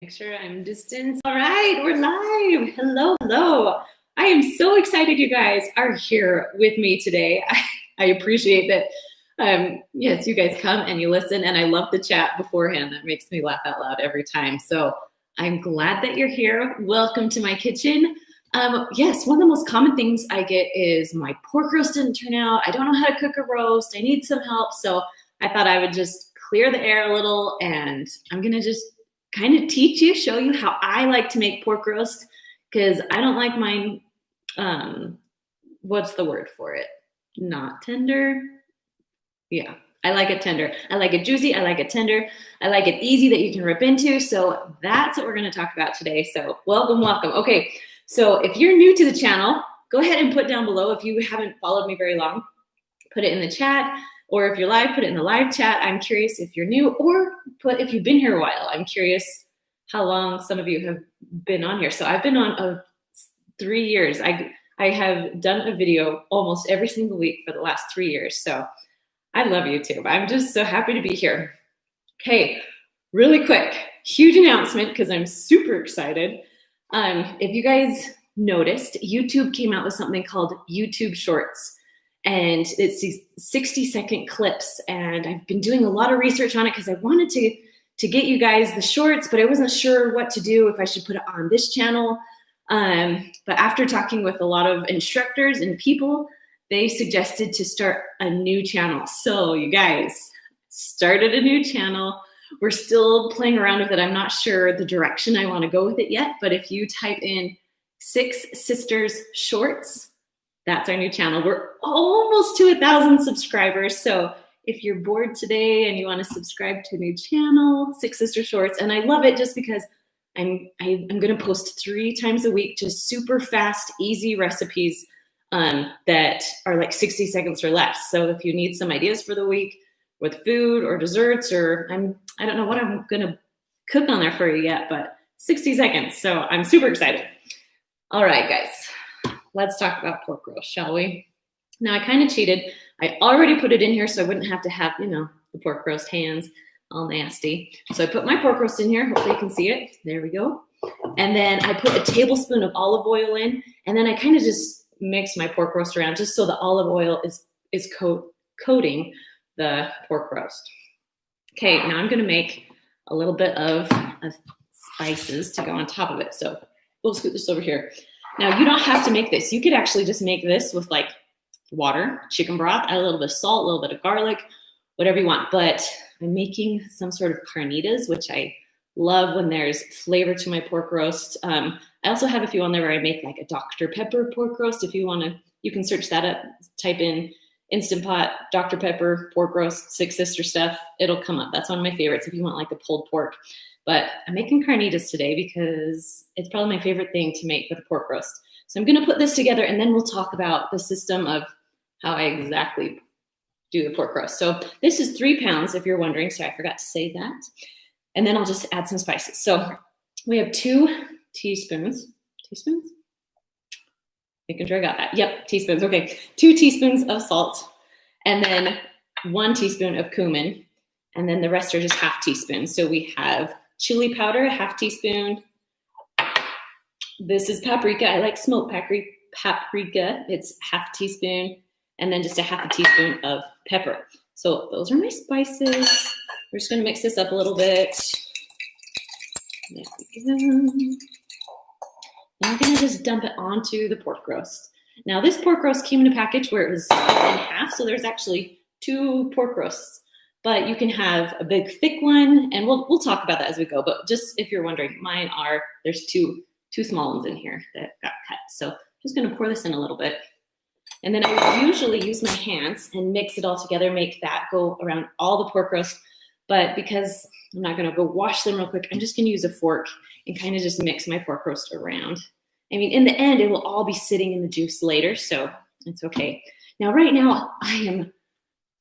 Make sure I'm distanced. All right, we're live. Hello, hello. I am so excited you guys are here with me today. I appreciate that. Yes, you guys come and you listen, and I love the chat beforehand. That makes me laugh out loud every time. So I'm glad that you're here. Welcome to my kitchen. Yes, one of the most common things I get is my pork roast didn't turn out. I don't know how to cook a roast. I need some help. So I thought I would just clear the air a little, and I'm going to just kind of teach you, show you how I like to make pork roast, because I don't like mine, what's the word for it? Not tender. Yeah, I like it tender. I like it juicy. I like it tender. I like it easy that you can rip into. So that's what we're going to talk about today. So welcome, welcome. Okay, so if you're new to the channel, go ahead and put down below. If you haven't followed me very long, put it in the chat. Or if you're live, put it in the live chat. I'm curious if you're new, or put if you've been here a while. I'm curious how long some of you have been on here. So I've been on 3 years. I have done a video almost every single week for the last 3 years. So I love YouTube. I'm just so happy to be here. Okay, really quick, huge announcement because I'm super excited. If you guys noticed, YouTube came out with something called YouTube Shorts. And it's these 60-second clips, and I've been doing a lot of research on it because I wanted to get you guys the shorts, but I wasn't sure what to do, if I should put it on this channel. But after talking with a lot of instructors and people, they suggested to start a new channel. So you guys started a new channel. We're still playing around with it. I'm not sure the direction I want to go with it yet, but if you type in Six Sisters Shorts, that's our new channel. We're almost to 1,000 subscribers. So if you're bored today and you want to subscribe to a new channel, Six Sister Shorts, and I love it just because I'm going to post 3 times a week, just super fast, easy recipes that are like 60 seconds or less. So if you need some ideas for the week with food or desserts, or I don't know what I'm going to cook on there for you yet, but 60 seconds. So I'm super excited. All right, guys. Let's talk about pork roast, shall we? Now, I kind of cheated. I already put it in here so I wouldn't have to have, the pork roast hands all nasty. So I put my pork roast in here. Hopefully you can see it. There we go. And then I put a tablespoon of olive oil in, and then I kind of just mix my pork roast around just so the olive oil is coating the pork roast. Okay, now I'm going to make a little bit of spices to go on top of it. So we'll scoot this over here. Now, you don't have to make this. You could actually just make this with like water, chicken broth, add a little bit of salt, a little bit of garlic, whatever you want. But I'm making some sort of carnitas, which I love when there's flavor to my pork roast. I also have a few on there where I make like a Dr. Pepper pork roast. If you want to, you can search that up, type in Instant Pot, Dr. Pepper, pork roast, Six Sister stuff. It'll come up. That's one of my favorites if you want like a pulled pork. But I'm making carnitas today because it's probably my favorite thing to make with a pork roast. So I'm going to put this together, and then we'll talk about the system of how I exactly do the pork roast. So this is 3 pounds, if you're wondering. Sorry, I forgot to say that. And then I'll just add some spices. So we have 2 teaspoons. Teaspoons? Making sure I got that. Yep, teaspoons. Okay, 2 teaspoons of salt, and then 1 teaspoon of cumin, and then the rest are just half teaspoons. So we have chili powder, a half teaspoon. This is paprika. I like smoked paprika. It's half teaspoon, and then just a half a teaspoon of pepper. So those are my spices. We're just going to mix this up a little bit. There we go. And I'm going to just dump it onto the pork roast. Now, this pork roast came in a package where it was split in half, so there's actually 2 pork roasts. But you can have a big thick one, and we'll talk about that as we go. But just if you're wondering, there's two small ones in here that got cut. So I'm just going to pour this in a little bit. And then I usually use my hands and mix it all together, make that go around all the pork roast. But because I'm not going to go wash them real quick, I'm just going to use a fork and kind of just mix my pork roast around. I mean, in the end, it will all be sitting in the juice later, so it's okay. Now, right now, I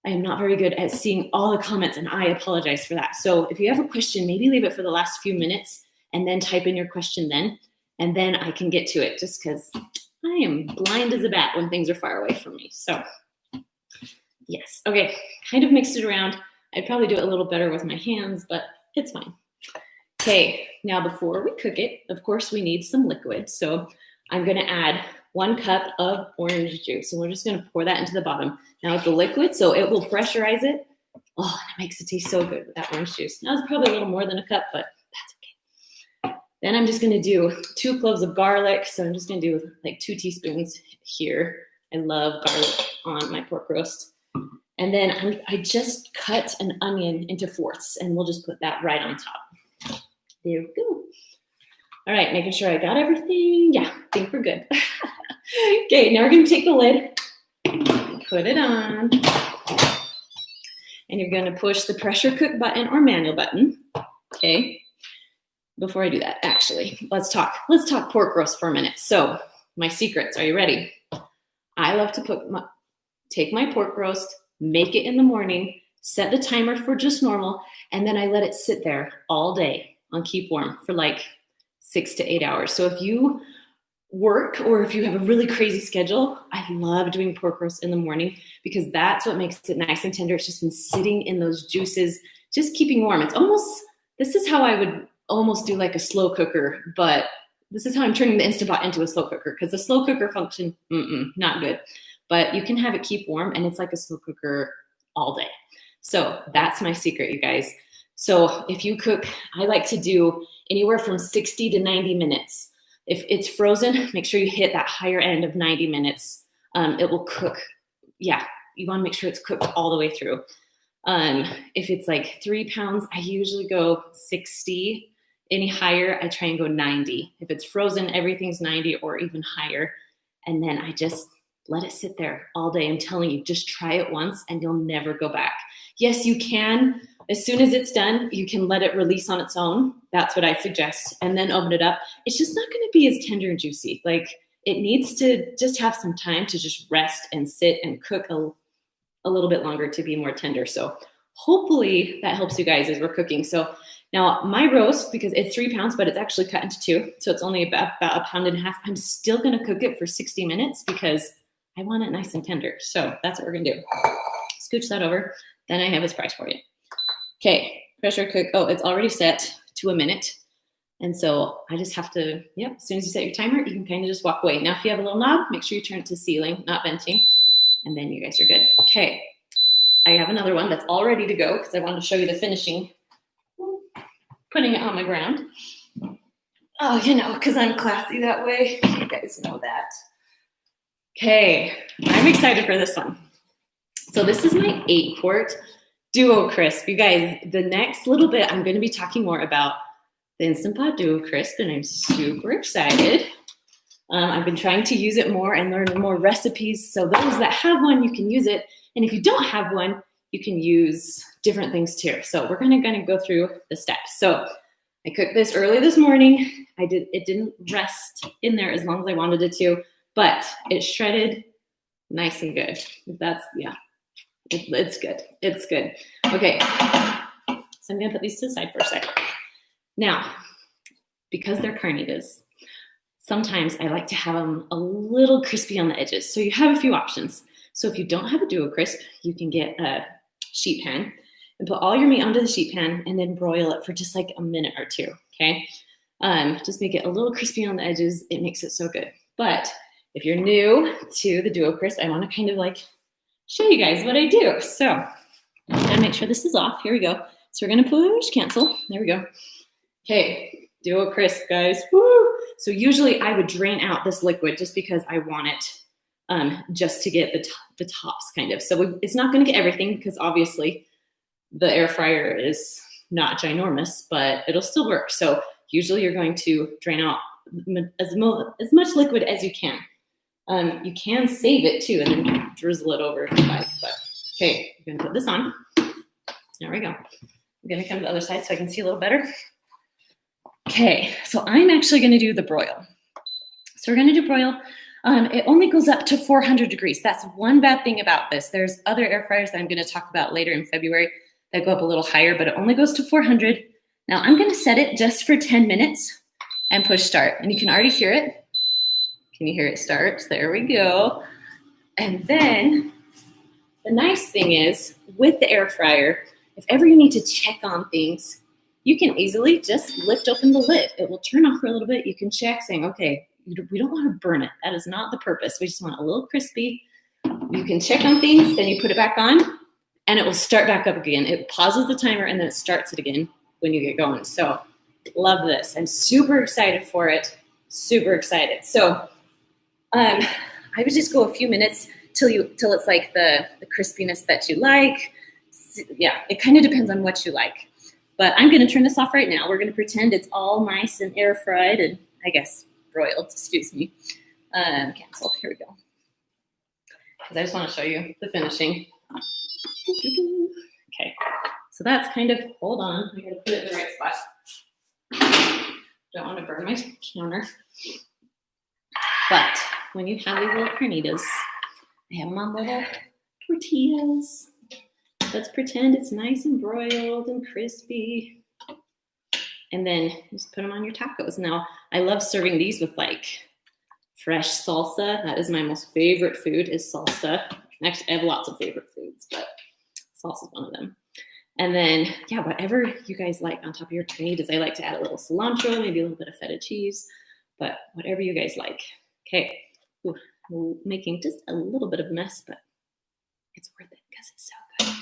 am not very good at seeing all the comments, and I apologize for that. So if you have a question, maybe leave it for the last few minutes and then type in your question then, and then I can get to it, just because I am blind as a bat when things are far away from me. So yes, okay, kind of mixed it around. I'd probably do it a little better with my hands, but it's fine. Okay, now before we cook it, of course, we need some liquid. So I'm gonna add 1 cup of orange juice. And we're just gonna pour that into the bottom. Now it's a liquid, so it will pressurize it. Oh, that makes it taste so good with that orange juice. Now it's probably a little more than a cup, but that's okay. Then I'm just gonna do 2 cloves of garlic. So I'm just gonna do like 2 teaspoons here. I love garlic on my pork roast. And then I just cut an onion into 4ths, and we'll just put that right on top. There we go. All right, making sure I got everything. Yeah, I think we're good. Okay, now we're gonna take the lid, put it on, and you're gonna push the pressure cook button or manual button, okay? Before I do that, actually, let's talk pork roast for a minute. So my secrets, are you ready? I love to take my pork roast, make it in the morning, set the timer for just normal, and then I let it sit there all day on keep warm for like 6 to 8 hours. So if you work or if you have a really crazy schedule, I love doing pork roast in the morning because that's what makes it nice and tender. It's just been sitting in those juices, just keeping warm. This is how I would almost do like a slow cooker, but this is how I'm turning the Instant Pot into a slow cooker because the slow cooker function, not good. But you can have it keep warm and it's like a slow cooker all day. So that's my secret, you guys. So if you cook, I like to do anywhere from 60 to 90 minutes. If it's frozen, make sure you hit that higher end of 90 minutes. It will cook. Yeah, you want to make sure it's cooked all the way through. If it's like 3 pounds, I usually go 60. Any higher, I try and go 90. If it's frozen, everything's 90 or even higher. And then I just let it sit there all day. I'm telling you, just try it once and you'll never go back. Yes, you can. As soon as it's done, you can let it release on its own. That's what I suggest. And then open it up. It's just not going to be as tender and juicy. Like it needs to just have some time to just rest and sit and cook a little bit longer to be more tender. So hopefully that helps you guys as we're cooking. So now my roast, because it's 3 pounds, but it's actually cut into 2. So it's only about 1.5 pounds. I'm still going to cook it for 60 minutes because I want it nice and tender. So that's what we're going to do. Scooch that over. Then I have a surprise for you. Okay, pressure cook. Oh, it's already set to 1 minute. And so I just have to, as soon as you set your timer, you can kind of just walk away. Now, if you have a little knob, make sure you turn it to ceiling, not venting. And then you guys are good. Okay, I have another one that's all ready to go because I wanted to show you the finishing. Putting it on the ground. Oh, because I'm classy that way. You guys know that. Okay, I'm excited for this one. So this is my 8-quart Duo Crisp. You guys, the next little bit, I'm going to be talking more about the Instant Pot Duo Crisp, and I'm super excited. I've been trying to use it more and learn more recipes. So those that have one, you can use it. And if you don't have one, you can use different things too. So we're going to go through the steps. So I cooked this early this morning. It didn't rest in there as long as I wanted it to, but it shredded nice and good. It's good. It's good. Okay. So I'm going to put these to the side for a second. Now, because they're carnitas, sometimes I like to have them a little crispy on the edges. So you have a few options. So if you don't have a Duo Crisp, you can get a sheet pan and put all your meat onto the sheet pan and then broil it for just like a minute or 2, okay? Just make it a little crispy on the edges. It makes it so good. But if you're new to the Duo Crisp, I want to kind of like show you guys what I do. So I'm going to make sure this is off. Here we go. So we're going to push cancel. There we go. Okay, Duo Crisp, guys. Woo! So usually I would drain out this liquid just because I want it just to get the tops kind of. So it's not going to get everything because obviously the air fryer is not ginormous, but it'll still work. So usually you're going to drain out as much liquid as you can. You can save it too and then drizzle it over if you like. But okay, I'm going to put this on. There we go. I'm going to come to the other side so I can see a little better. Okay, so I'm actually going to do the broil. So we're going to do broil. It only goes up to 400 degrees. That's one bad thing about this. There's other air fryers that I'm going to talk about later in February that go up a little higher, but it only goes to 400. Now I'm going to set it just for 10 minutes and push start. And you can already hear it. Can you hear it start? There we go. And then the nice thing is with the air fryer, if ever you need to check on things, you can easily just lift open the lid. It will turn off for a little bit. You can check saying, okay, we don't want to burn it. That is not the purpose. We just want a little crispy. You can check on things, then you put it back on, and it will start back up again. It pauses the timer, and then it starts it again when you get going. So love this. I'm super excited for it. Super excited. So I would just go a few minutes till it's like the crispiness that you like. Yeah, it kind of depends on what you like. But I'm going to turn this off right now. We're going to pretend it's all nice and air fried and I guess broiled, excuse me. Cancel. Here we go. Because I just want to show you the finishing. Okay, so that's kind of, hold on, I gotta put it in the right spot. Don't want to burn my counter. But when you have these little carnitas, I have them on little tortillas. Let's pretend it's nice and broiled and crispy. And then just put them on your tacos. Now, I love serving these with like fresh salsa. That is my most favorite food is salsa. Actually, I have lots of favorite foods, but salsa is one of them. And then, yeah, whatever you guys like on top of your carnitas. I like to add a little cilantro, maybe a little bit of feta cheese, but whatever you guys like. Okay, ooh, I'm making just a little bit of a mess, but it's worth it because it's so good.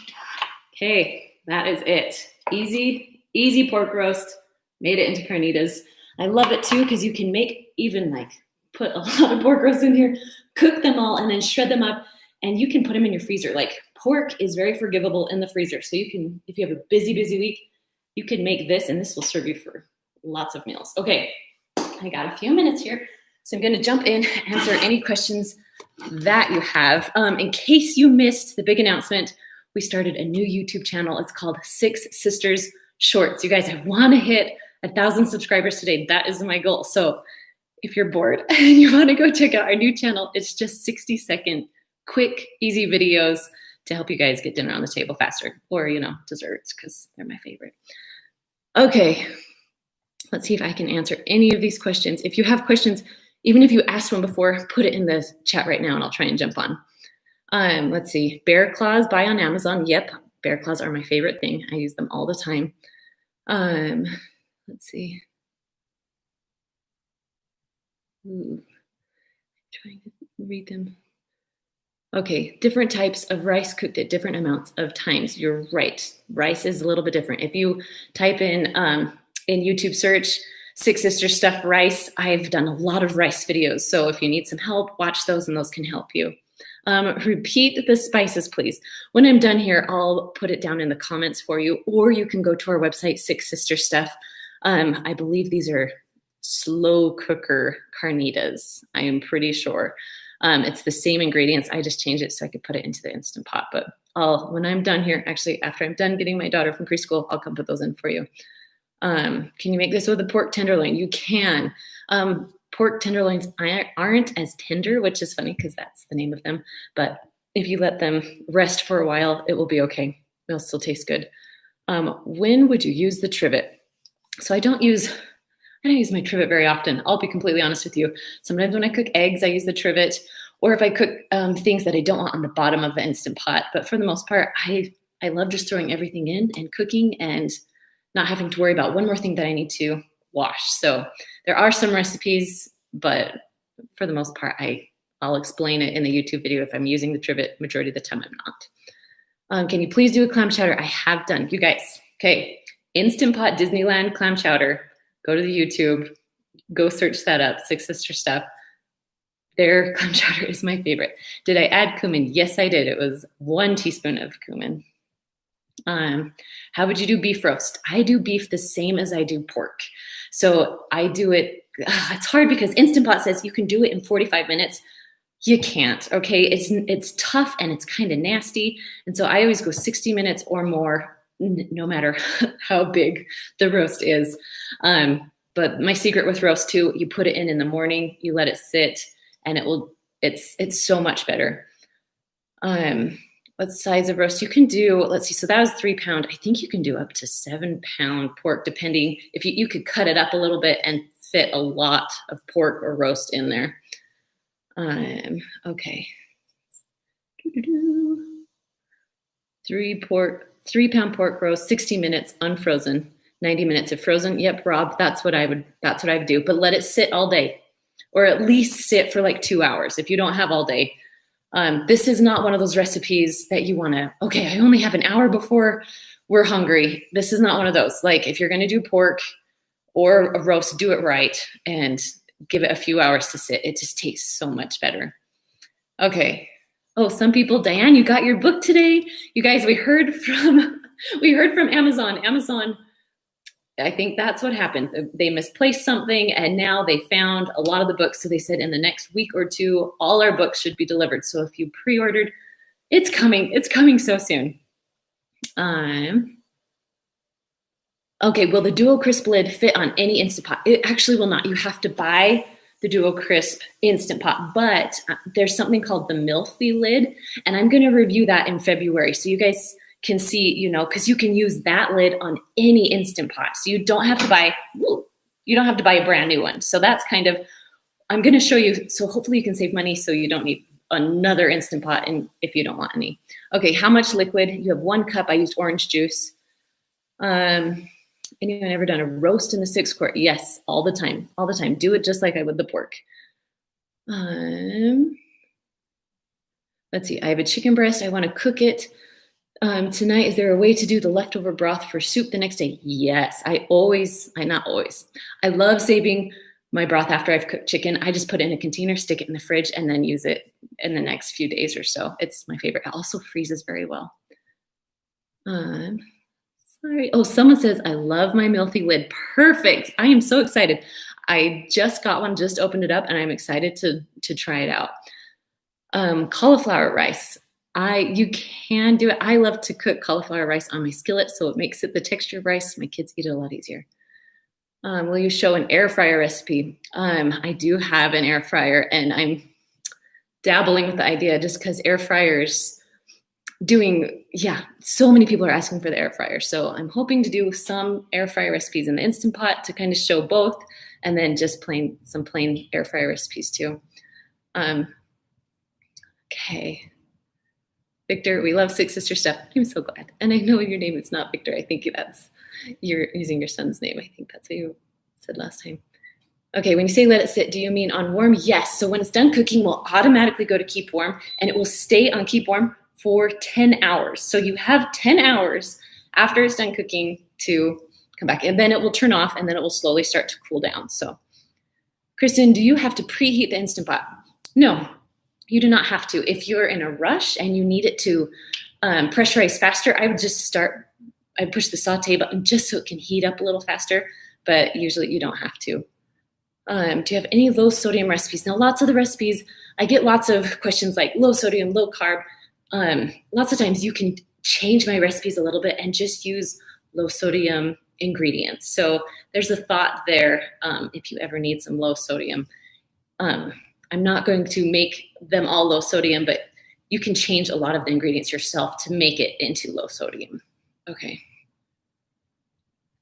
Okay, that is it. Easy pork roast. Made it into carnitas. I love it too because you can make even like put a lot of pork roast in here, cook them all, and then shred them up, and you can put them in your freezer. Like pork is very forgivable in the freezer, so you can, if you have a busy week, you can make this, and this will serve you for lots of meals. Okay, I got a few minutes here, so I'm going to jump in, answer any questions that you have. In case you missed the big announcement, we started a new YouTube channel. It's called Six Sisters Shorts. You guys, I want to hit 1,000 subscribers today. That is my goal. So if you're bored and you want to go check out our new channel, it's just 60-second, quick, easy videos to help you guys get dinner on the table faster, or, you know, desserts, because they're my favorite. Okay, let's see if I can answer any of these questions. If you have questions, even if you asked one before, put it in the chat right now and I'll try and jump on. Let's see, bear claws, buy on Amazon. Yep, bear claws are my favorite thing. I use them all the time. Let's see. Ooh, trying to read them. Okay, different types of rice cooked at different amounts of times. You're right. Rice is a little bit different. If you type in YouTube search, Six Sisters Stuffed Rice, I've done a lot of rice videos. So if you need some help, watch those and those can help you. Repeat the spices, please. When I'm done here, I'll put it down in the comments for you, or you can go to our website, Six Sister Stuff. I believe these are slow cooker carnitas. I am pretty sure. It's the same ingredients. I just changed it so I could put it into the Instant Pot. But when I'm done here, actually, after I'm done getting my daughter from preschool, I'll come put those in for you. Can you make this with a pork tenderloin? You can. Pork tenderloins aren't as tender, which is funny because that's the name of them. But if you let them rest for a while, it will be okay. They'll still taste good. When would you use the trivet? So I don't use my trivet very often. I'll be completely honest with you. Sometimes when I cook eggs, I use the trivet, or if I cook things that I don't want on the bottom of the Instant Pot. But for the most part, I love just throwing everything in and cooking and not having to worry about one more thing that I need to wash. So there are some recipes, but for the most part, I'll explain it in the YouTube video. If I'm using the trivet, majority of the time I'm not. Can you please do a clam chowder? I have done. You guys, okay. Instant Pot Disneyland clam chowder. Go to the YouTube. Go search that up. Six Sister Stuff. Their clam chowder is my favorite. Did I add cumin? Yes, I did. It was 1 teaspoon of cumin. How would you do beef roast? I do beef the same as I do pork. So I do it, it's hard because Instant Pot says you can do it in 45 minutes. You can't, okay? It's tough and it's kind of nasty. And so I always go 60 minutes or more, no matter how big the roast is. But my secret with roast too, you put it in the morning, you let it sit, and it's so much better. What size of roast you can do? Let's see. So that was 3 pound. I think you can do up to 7 pound pork, depending if you could cut it up a little bit and fit a lot of pork or roast in there. Okay. 3 pound pork roast, 60 minutes, unfrozen. 90 minutes if frozen. Yep, Rob, that's what I would do. But let it sit all day, or at least sit for like 2 hours if you don't have all day. This is not one of those recipes that you want to, okay, I only have an hour before we're hungry. This is not one of those. Like if you're going to do pork or a roast, do it right and give it a few hours to sit. It just tastes so much better. Okay. Oh, some people, Diane, you got your book today. You guys, we heard from Amazon. Amazon, I think that's what happened. They misplaced something and now they found a lot of the books. So they said in the next week or two, all our books should be delivered. So if you pre-ordered, it's coming. It's coming so soon. Okay, will the Duo Crisp lid fit on any Instant Pot? It actually will not. You have to buy the Duo Crisp Instant Pot, but there's something called the Milthy lid, and I'm going to review that in February. So you guys can see, because you can use that lid on any Instant Pot. So you don't have to buy a brand new one. So that's kind of, I'm going to show you. So hopefully you can save money so you don't need another Instant Pot and if you don't want any. Okay, how much liquid? You have 1 cup. I used orange juice. Anyone ever done a roast in the 6 quart? Yes, all the time. All the time. Do it just like I would the pork. Let's see. I have a chicken breast. I want to cook it tonight. Is there a way to do the leftover broth for soup the next day? Yes. I love saving my broth after I've cooked chicken. I just put it in a container, stick it in the fridge, and then use it in the next few days or so. It's my favorite. It also freezes very well. Sorry. Oh, someone says, I love my Milthy lid. Perfect. I am so excited. I just got one, just opened it up, and I'm excited to try it out. Cauliflower rice. You can do it. I love to cook cauliflower rice on my skillet, so it makes it the texture of rice. My kids eat it a lot easier. Will you show an air fryer recipe? I do have an air fryer, and I'm dabbling with the idea just because air fryers so many people are asking for the air fryer. So I'm hoping to do some air fryer recipes in the Instant Pot to kind of show both, and then just some plain air fryer recipes too. Okay. Victor, we love Six Sister stuff. I'm so glad. And I know your name is not Victor. I think you're using your son's name. I think that's what you said last time. Okay, when you say let it sit, do you mean on warm? Yes. So when it's done cooking, we'll automatically go to keep warm, and it will stay on keep warm for 10 hours. So you have 10 hours after it's done cooking to come back, and then it will turn off, and then it will slowly start to cool down. So, Kristen, do you have to preheat the Instant Pot? No, you do not have to. If you're in a rush and you need it to pressurize faster, I push the saute button just so it can heat up a little faster, but usually you don't have to. Do you have any low sodium recipes? Now, lots of the recipes, I get lots of questions like low sodium, low carb. Lots of times you can change my recipes a little bit and just use low sodium ingredients. So there's a thought there if you ever need some low sodium. I'm not going to make them all low sodium, but you can change a lot of the ingredients yourself to make it into low sodium. Okay.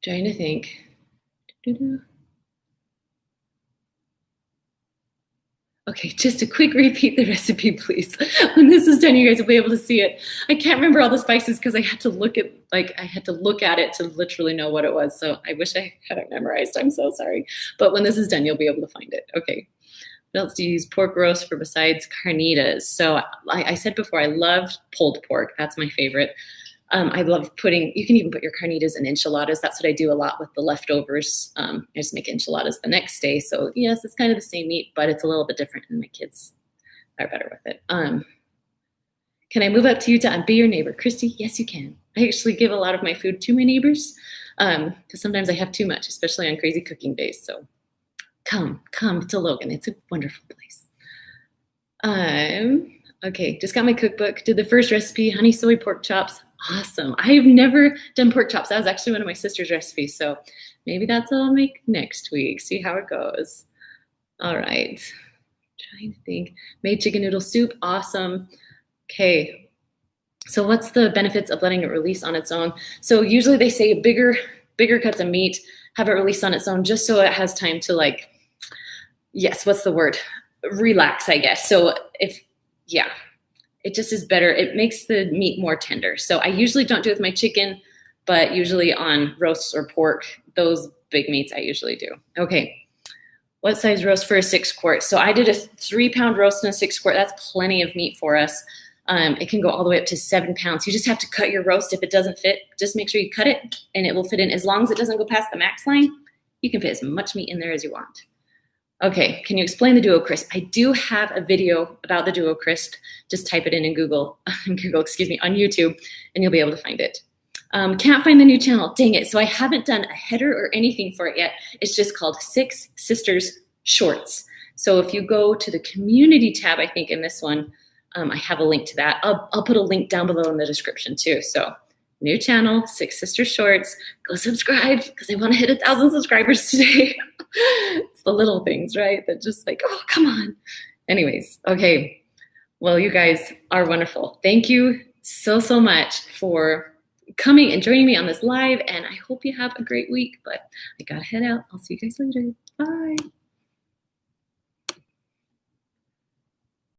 Trying to think. Okay, just a quick repeat the recipe, please. When this is done, you guys will be able to see it. I can't remember all the spices because I had to look at it to literally know what it was. So I wish I had it memorized. I'm so sorry. But when this is done, you'll be able to find it. Okay. What else do you use pork roast for besides carnitas? So I said before, I love pulled pork. That's my favorite. I love you can even put your carnitas in enchiladas. That's what I do a lot with the leftovers. I just make enchiladas the next day. So yes, it's kind of the same meat, but it's a little bit different, and my kids are better with it. Can I move up to Utah and be your neighbor? Christy, yes, you can. I actually give a lot of my food to my neighbors because sometimes I have too much, especially on crazy cooking days. So come to Logan. It's a wonderful place. Okay, just got my cookbook. Did the first recipe, honey soy pork chops. Awesome. I've never done pork chops. That was actually one of my sister's recipes. So maybe that's what I'll make next week. See how it goes. All right. Trying to think. Made chicken noodle soup. Awesome. Okay. So what's the benefits of letting it release on its own? So usually they say bigger cuts of meat, have it release on its own just so it has time to what's the word? Relax, I guess. So it just is better. It makes the meat more tender. So I usually don't do it with my chicken. but usually on roasts or pork, those big meats I usually do. Okay. What size roast for a 6-quart? So I did a 3-pound roast in a 6-quart. That's plenty of meat for us. It can go all the way up to 7 pounds. You just have to cut your roast. If it doesn't fit, just make sure you cut it and it will fit in. As long as it doesn't go past the max line, you can fit as much meat in there as you want. Okay, can you explain the Duo Crisp? I do have a video about the Duo Crisp. Just type it in Google, on YouTube, and you'll be able to find it. Can't find the new channel, dang it. So I haven't done a header or anything for it yet. It's just called Six Sisters Shorts. So if you go to the community tab, I think in this one, I have a link to that. I'll put a link down below in the description too. So new channel, Six Sisters Shorts. Go subscribe because I want to hit 1,000 subscribers today. It's the little things, right? That just like, oh, come on. Anyways, okay. Well, you guys are wonderful. Thank you so much for coming and joining me on this live. And I hope you have a great week, but I gotta head out. I'll see you guys later. Bye.